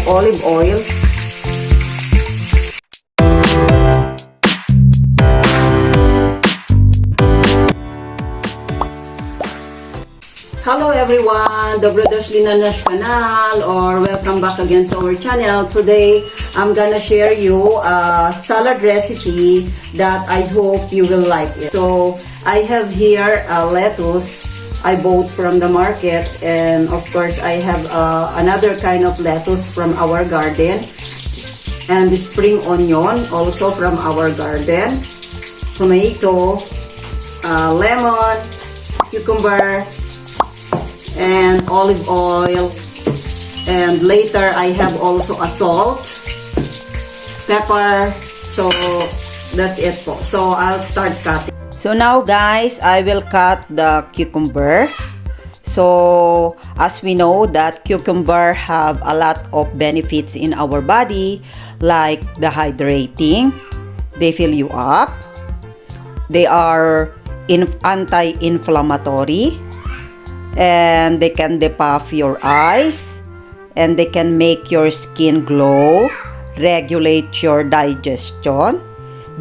olive oil. Hello everyone, Dobro na nasz kanal, or welcome back again to our channel. Today, I'm gonna share you a salad recipe that I hope you will like it. So, I have here a lettuce I bought from the market, and of course, I have another kind of lettuce from our garden, and the spring onion also from our garden, tomato, lemon, cucumber, and olive oil, and later I have also a salt, pepper. So that's it po. So I'll start cutting. So now guys, I will cut the cucumber. So as we know that cucumber have a lot of benefits in our body, like the hydrating, they fill you up, they are anti-inflammatory, and they can depuff your eyes, and they can make your skin glow, regulate your digestion,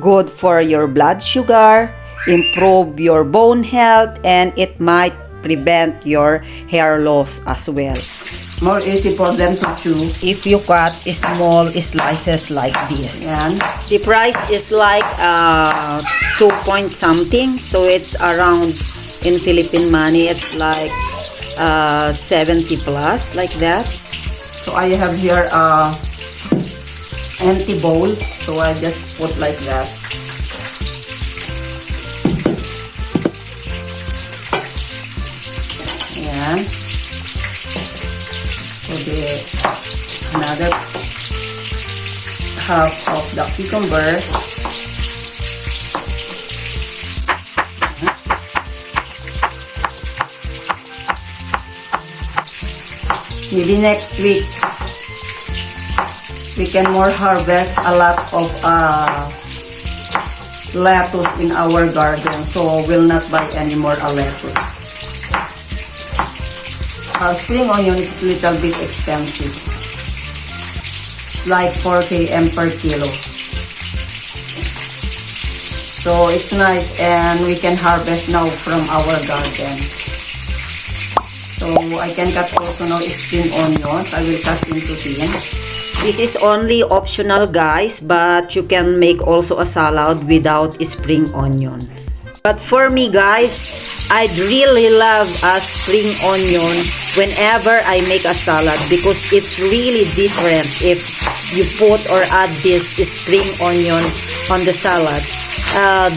good for your blood sugar, improve your bone health, and it might prevent your hair loss as well. More easy for them to chew if you cut small slices like this. Yan. The price is like 2 point something, so it's around, in Philippine money, it's like 70 plus, like that. So I have here a empty bowl, so I just put like that. Ayan. So another half of the cucumber. Maybe next week we can more harvest a lot of lettuce in our garden, so we'll not buy any more lettuce. Spring onion is a little bit expensive. It's like 4 km per kilo. So it's nice, and we can harvest now from our garden. So I can cut also now spring onions. I will cut into thin. This is only optional guys, but you can make also a salad without spring onions. But for me guys, I'd really love a spring onion whenever I make a salad, because it's really different if you put or add this spring onion on the salad.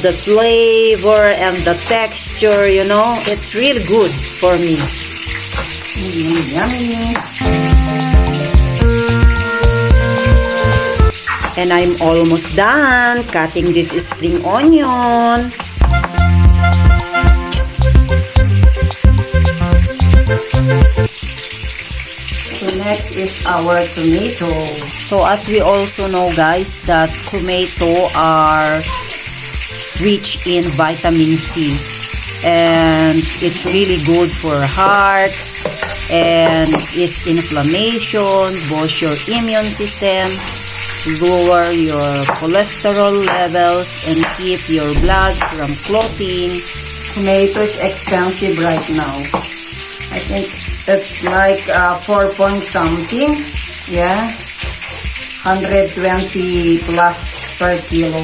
The flavor and the texture, you know, it's really good for me. Yummy. And I'm almost done cutting this spring onion. So next is our tomato. So as we also know guys, that tomato are rich in vitamin C, and it's really good for heart, and is inflammation, boost your immune system, lower your cholesterol levels, and keep your blood from clotting. Tomato is expensive right now. I think it's like 4 point something. Yeah, 120 plus per kilo.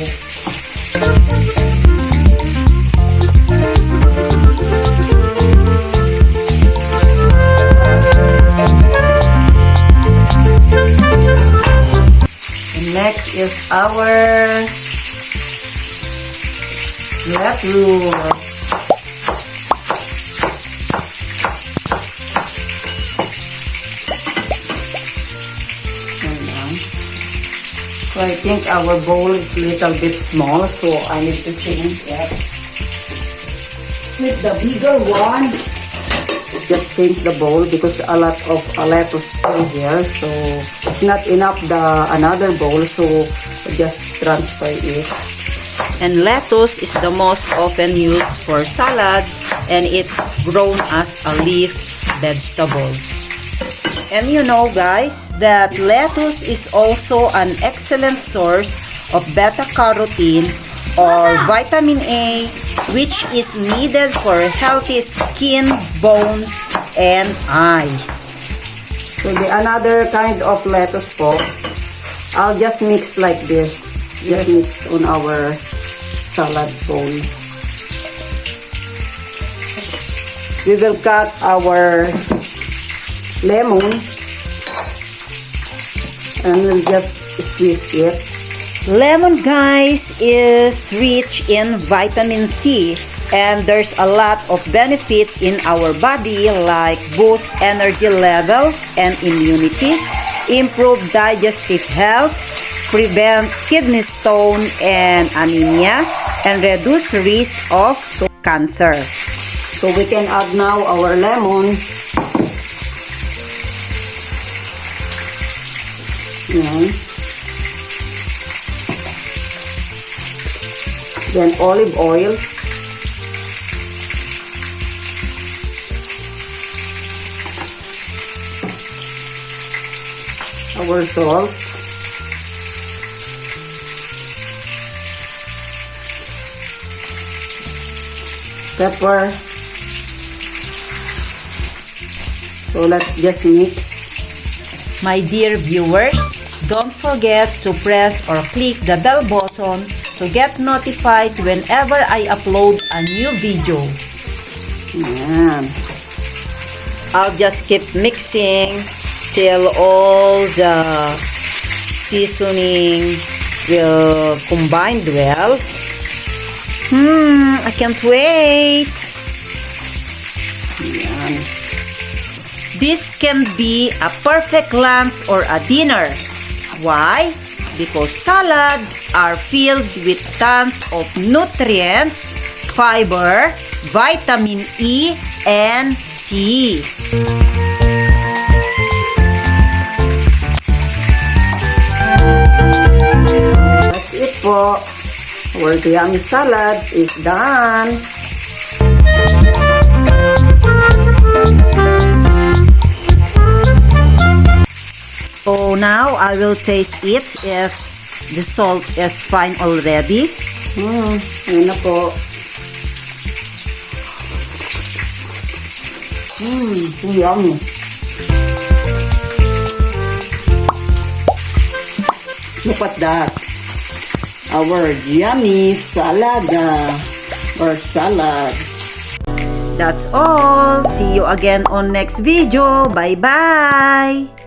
Next is our lettuce. So I think our bowl is a little bit small, so I need to change it with the bigger one. Just change the bowl because a lot of lettuce still here, so it's not enough the another bowl, so just transfer it. And lettuce is the most often used for salad, and it's grown as a leaf vegetables. And you know guys, that lettuce is also an excellent source of beta-carotene or vitamin A, which is needed for healthy skin, bones, and eyes. So the another kind of lettuce po, I'll just mix like this. Just mix on our salad bowl. We will cut our lemon and we'll just squeeze it. Lemon guys is rich in vitamin C and there's a lot of benefits in our body like boost energy level and immunity, improve digestive health, prevent kidney stone and anemia, and reduce risk of cancer. So we can add now our lemon. Yan. Then olive oil. Our salt. Pepper. So let's just mix. My dear viewers, don't forget to press or click the bell button to get notified whenever I upload a new video. Yan. I'll just keep mixing till all the seasoning will combine well. I can't wait. Yan. This can be a perfect lunch or a dinner. Why? Because salad are filled with tons of nutrients, fiber, vitamin E, and C. That's it po. Our yummy salad is done. So now I will taste it if the salt is fine already. Ayun na po. Yummy. Look at that. Our yummy salada or salad. That's all. See you again on next video. Bye-bye.